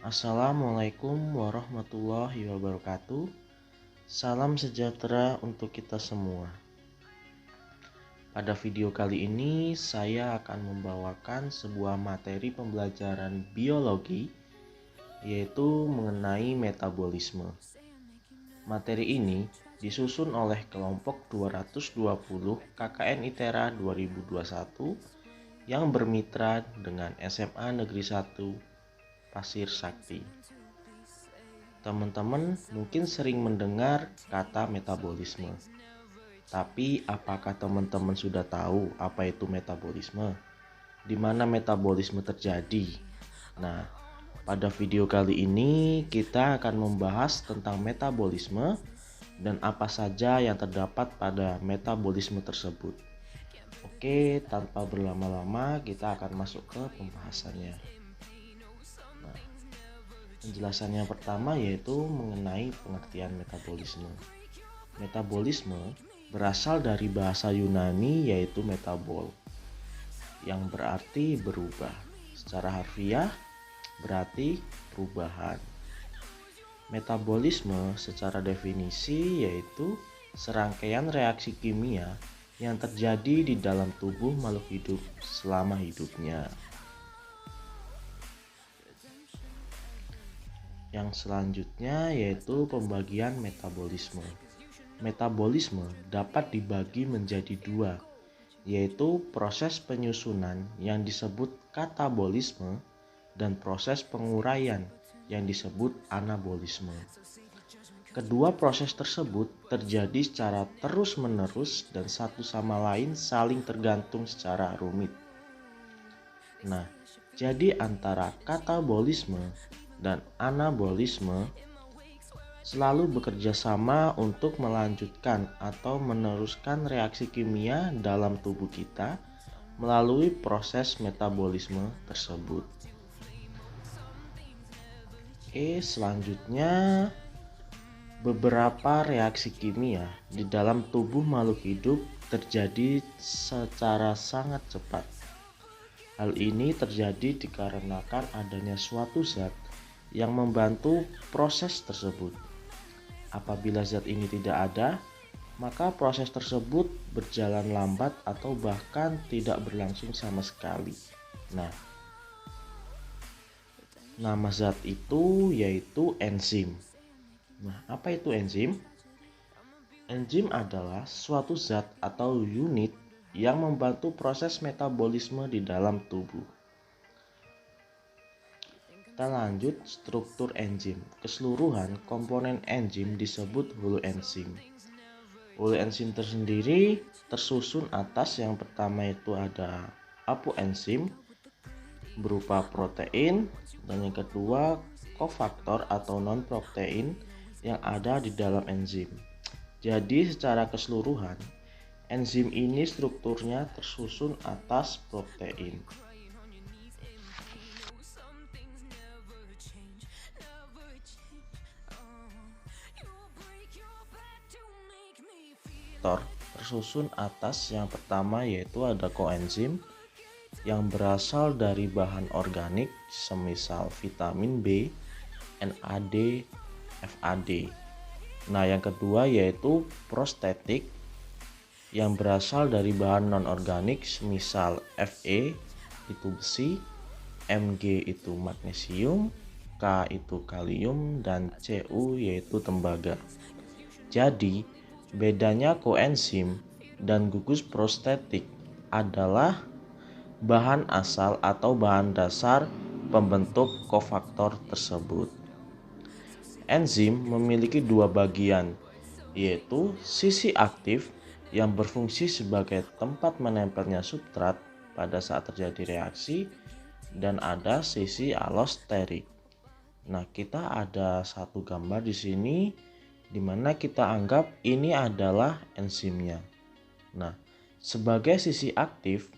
Assalamualaikum warahmatullahi wabarakatuh. Salam sejahtera untuk kita semua. Pada video kali ini saya akan membawakan sebuah materi pembelajaran biologi, yaitu mengenai metabolisme. Materi ini disusun oleh kelompok 220 KKN ITERA 2021 yang bermitra dengan SMA Negeri 1 Pasir Sakti. Teman-teman mungkin sering mendengar kata metabolisme. Tapi apakah teman-teman sudah tahu apa itu metabolisme? Di mana metabolisme terjadi? Nah, pada video kali ini kita akan membahas tentang metabolisme dan apa saja yang terdapat pada metabolisme tersebut. Oke, tanpa berlama-lama kita akan masuk ke pembahasannya. Penjelasan yang pertama yaitu mengenai pengertian metabolisme. Metabolisme berasal dari bahasa Yunani yaitu metabol, yang berarti berubah. Secara harfiah berarti perubahan. Metabolisme secara definisi yaitu serangkaian reaksi kimia yang terjadi di dalam tubuh makhluk hidup selama hidupnya. Yang selanjutnya yaitu pembagian metabolisme. Metabolisme dapat dibagi menjadi dua, yaitu proses penyusunan yang disebut katabolisme dan proses penguraian yang disebut anabolisme. Kedua proses tersebut terjadi secara terus-menerus dan satu sama lain saling tergantung secara rumit. Nah, jadi antara katabolisme dan anabolisme selalu bekerja sama untuk melanjutkan atau meneruskan reaksi kimia dalam tubuh kita melalui proses metabolisme tersebut. Selanjutnya beberapa reaksi kimia di dalam tubuh makhluk hidup terjadi secara sangat cepat. Hal ini terjadi dikarenakan adanya suatu zat yang membantu proses tersebut. Apabila zat ini tidak ada, maka proses tersebut berjalan lambat atau bahkan tidak berlangsung sama sekali. Nah, nama zat itu yaitu enzim. Nah, apa itu enzim? Enzim adalah suatu zat atau unit yang membantu proses metabolisme di dalam tubuh. Kita lanjut struktur enzim. Keseluruhan komponen enzim disebut hulu enzim. Hulu enzim tersendiri tersusun atas yang pertama itu ada apoenzim berupa protein, dan yang kedua kofaktor atau non-protein yang ada di dalam enzim. Jadi secara keseluruhan enzim ini strukturnya tersusun atas protein. Tersusun atas yang pertama yaitu ada koenzim yang berasal dari bahan organik semisal vitamin B, NAD, FAD. Nah, yang kedua yaitu prostetik yang berasal dari bahan non-organik semisal Fe itu besi, Mg itu magnesium, K itu kalium, dan Cu yaitu tembaga. Jadi bedanya koenzim dan gugus prostetik adalah bahan asal atau bahan dasar pembentuk kofaktor tersebut. Enzim memiliki dua bagian, yaitu sisi aktif yang berfungsi sebagai tempat menempelnya substrat pada saat terjadi reaksi, dan ada sisi alosterik. Nah, kita ada satu gambar di sini di mana kita anggap ini adalah enzimnya. Nah, sebagai sisi aktif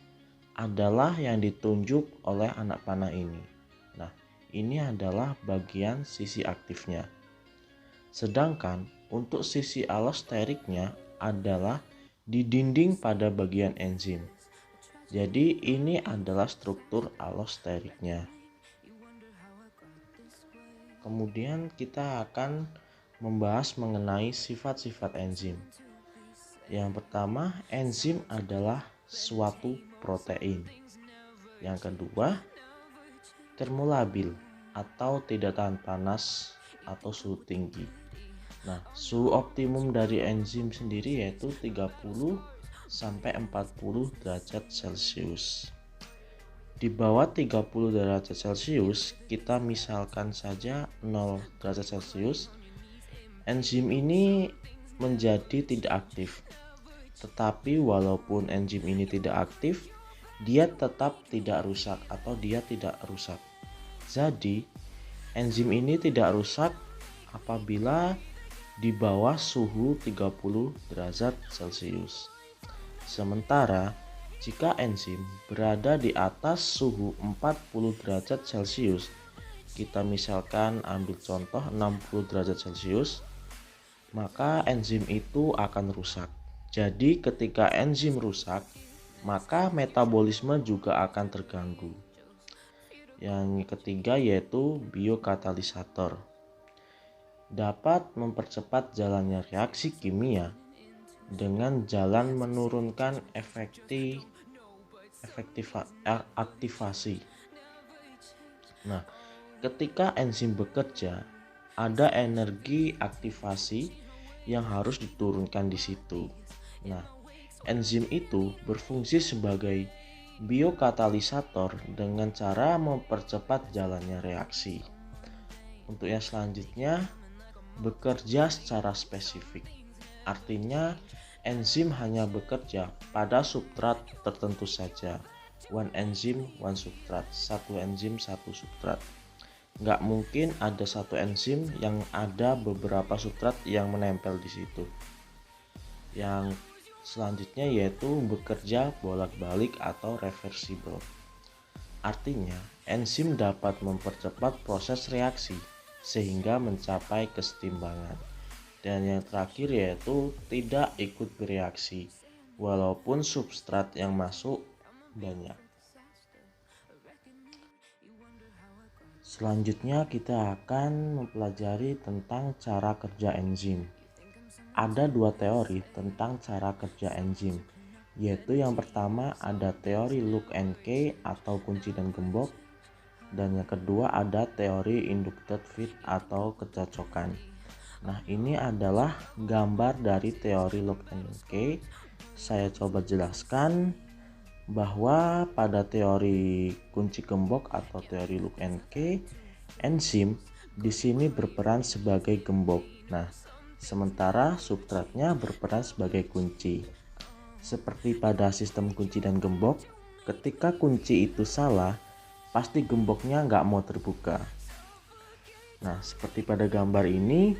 adalah yang ditunjuk oleh anak panah ini. Nah, ini adalah bagian sisi aktifnya. Sedangkan untuk sisi alosteriknya adalah di dinding pada bagian enzim. Jadi ini adalah struktur alosteriknya. kemudian kita akan membahas mengenai sifat-sifat enzim. Yang pertama, enzim adalah suatu protein. Yang kedua, termolabil atau tidak tahan panas atau suhu tinggi. Nah, suhu optimum dari enzim sendiri yaitu 30 sampai 40 derajat Celcius. Di bawah 30 derajat Celcius, kita misalkan saja 0 derajat Celcius, enzim ini menjadi tidak aktif. Tetapi walaupun enzim ini tidak aktif, dia tetap tidak rusak atau dia tidak rusak. Jadi, enzim ini tidak rusak apabila di bawah suhu 30 derajat Celcius. Sementara, jika enzim berada di atas suhu 40 derajat Celcius, kita misalkan ambil contoh 60 derajat Celcius, maka enzim itu akan rusak. Jadi ketika enzim rusak, maka metabolisme juga akan terganggu. Yang ketiga yaitu biokatalisator. Dapat mempercepat jalannya reaksi kimia dengan jalan menurunkan aktivasi. Nah, ketika enzim bekerja, ada energi aktivasi yang harus diturunkan di situ. Nah, enzim itu berfungsi sebagai biokatalisator dengan cara mempercepat jalannya reaksi. Untuk yang selanjutnya, bekerja secara spesifik. Artinya, enzim hanya bekerja pada substrat tertentu saja. One enzyme, one substrat. Satu enzim, satu substrat. Nggak mungkin ada satu enzim yang ada beberapa substrat yang menempel di situ. Yang selanjutnya yaitu bekerja bolak-balik atau reversible. Artinya, enzim dapat mempercepat proses reaksi sehingga mencapai kesetimbangan. Dan yang terakhir yaitu tidak ikut bereaksi walaupun substrat yang masuk banyak. Selanjutnya kita akan mempelajari tentang cara kerja enzim. Ada dua teori tentang cara kerja enzim, yaitu yang pertama ada teori lock and key atau kunci dan gembok, dan yang kedua ada teori inducted fit atau kecocokan. Nah, ini adalah gambar dari teori lock and key. Saya coba jelaskan bahwa pada teori kunci gembok atau teori lock and key, enzim di sini berperan sebagai gembok. Nah, sementara substratnya berperan sebagai kunci. Seperti pada sistem kunci dan gembok, ketika kunci itu salah, pasti gemboknya nggak mau terbuka. Nah, seperti pada gambar ini,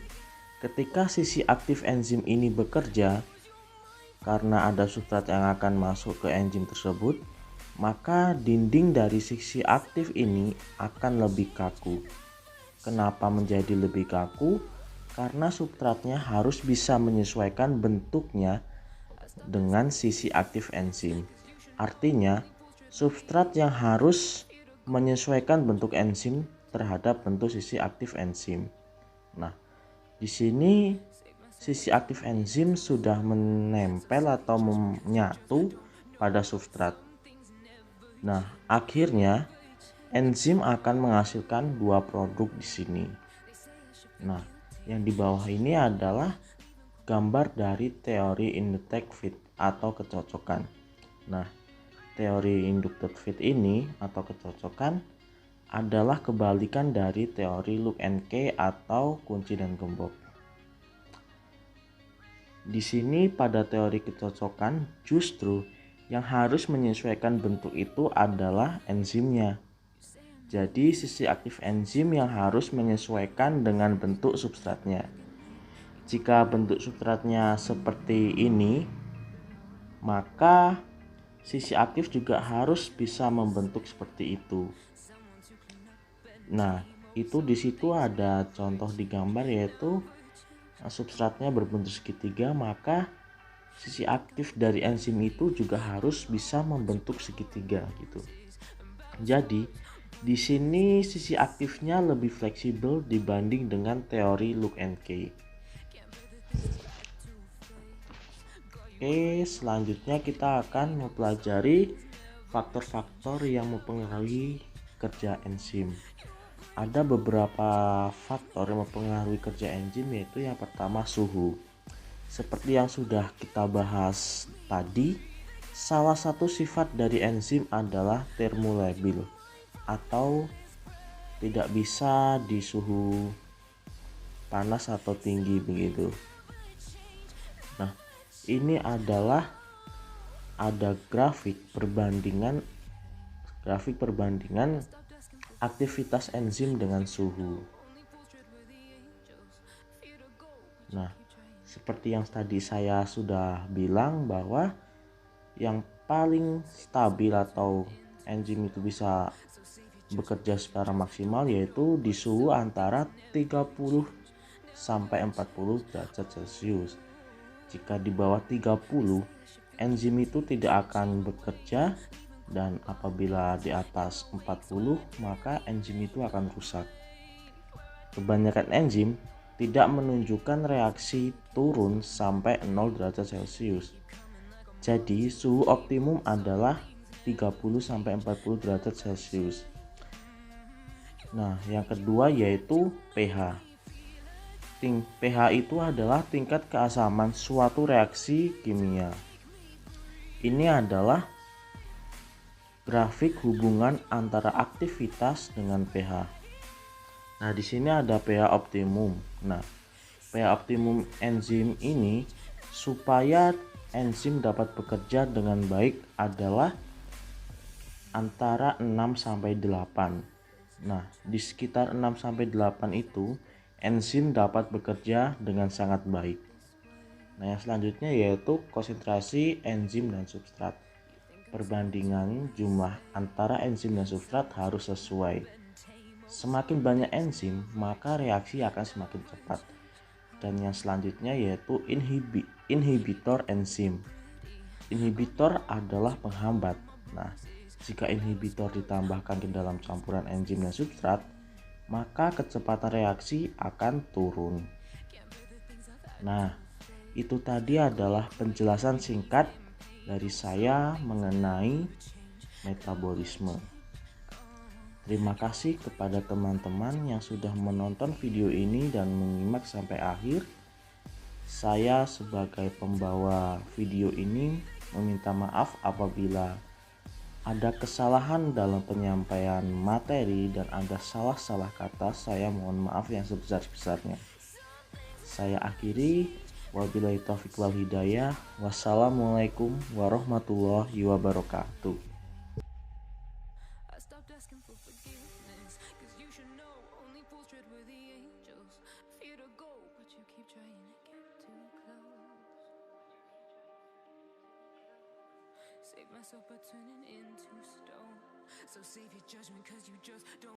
ketika sisi aktif enzim ini bekerja, karena ada substrat yang akan masuk ke enzim tersebut, maka dinding dari sisi aktif ini akan lebih kaku. Kenapa menjadi lebih kaku? Karena substratnya harus bisa menyesuaikan bentuknya dengan sisi aktif enzim. Artinya, substrat yang harus menyesuaikan bentuk enzim terhadap bentuk sisi aktif enzim. Nah, di sini sisi aktif enzim sudah menempel atau menyatu pada substrat. Nah, akhirnya enzim akan menghasilkan dua produk di sini. Nah, yang di bawah ini adalah gambar dari teori inducted fit atau kecocokan. Nah, teori inducted fit ini atau kecocokan adalah kebalikan dari teori lock and key atau kunci dan gembok. Di sini pada teori kecocokan justru yang harus menyesuaikan bentuk itu adalah enzimnya. Jadi sisi aktif enzim yang harus menyesuaikan dengan bentuk substratnya. Jika bentuk substratnya seperti ini, maka sisi aktif juga harus bisa membentuk seperti itu. Nah, itu di situ ada contoh di gambar yaitu substratnya berbentuk segitiga, maka sisi aktif dari enzim itu juga harus bisa membentuk segitiga gitu. Jadi Di sini sisi aktifnya lebih fleksibel dibanding dengan teori Look and Key. Oke, selanjutnya kita akan mempelajari faktor-faktor yang mempengaruhi kerja enzim. Ada beberapa faktor yang mempengaruhi kerja enzim, yaitu yang pertama suhu. Seperti yang sudah kita bahas tadi, salah satu sifat dari enzim adalah termolabil atau tidak bisa di suhu panas atau tinggi begitu. Nah, ini adalah ada grafik perbandingan aktivitas enzim dengan suhu. Nah, seperti yang tadi saya sudah bilang bahwa yang paling stabil atau enzim itu bisa bekerja secara maksimal yaitu di suhu antara 30 sampai 40 derajat Celcius. Jika di bawah 30, enzim itu tidak akan bekerja, dan apabila di atas 40 maka enzim itu akan rusak. Kebanyakan enzim tidak menunjukkan reaksi turun sampai 0 derajat Celcius. Jadi suhu optimum adalah 30 sampai 40 derajat Celcius. Nah, yang kedua yaitu pH. pH itu adalah tingkat keasaman suatu reaksi kimia. Ini adalah grafik hubungan antara aktivitas dengan pH. Nah, di sini ada pH optimum. Nah, pH optimum enzim ini supaya enzim dapat bekerja dengan baik adalah antara 6 sampai 8. Nah, di sekitar 6 sampai 8 itu enzim dapat bekerja dengan sangat baik. Nah, yang selanjutnya yaitu konsentrasi enzim dan substrat. Perbandingan jumlah antara enzim dan substrat harus sesuai. Semakin banyak enzim, maka reaksi akan semakin cepat. Dan yang selanjutnya yaitu inhibitor enzim. Inhibitor adalah penghambat. Nah, jika inhibitor ditambahkan ke dalam campuran enzim dan substrat, maka kecepatan reaksi akan turun. Nah, itu tadi adalah penjelasan singkat dari saya mengenai metabolisme. Terima kasih kepada teman-teman yang sudah menonton video ini dan menyimak sampai akhir. Saya sebagai pembawa video ini meminta maaf apabila ada kesalahan dalam penyampaian materi dan ada salah-salah kata. Saya mohon maaf yang sebesar-besarnya. Saya akhiri, wabillahi taufiq wal hidayah. Wassalamualaikum warahmatullahi wabarakatuh. Save myself by turning into stone. So save your judgment, cause you just don't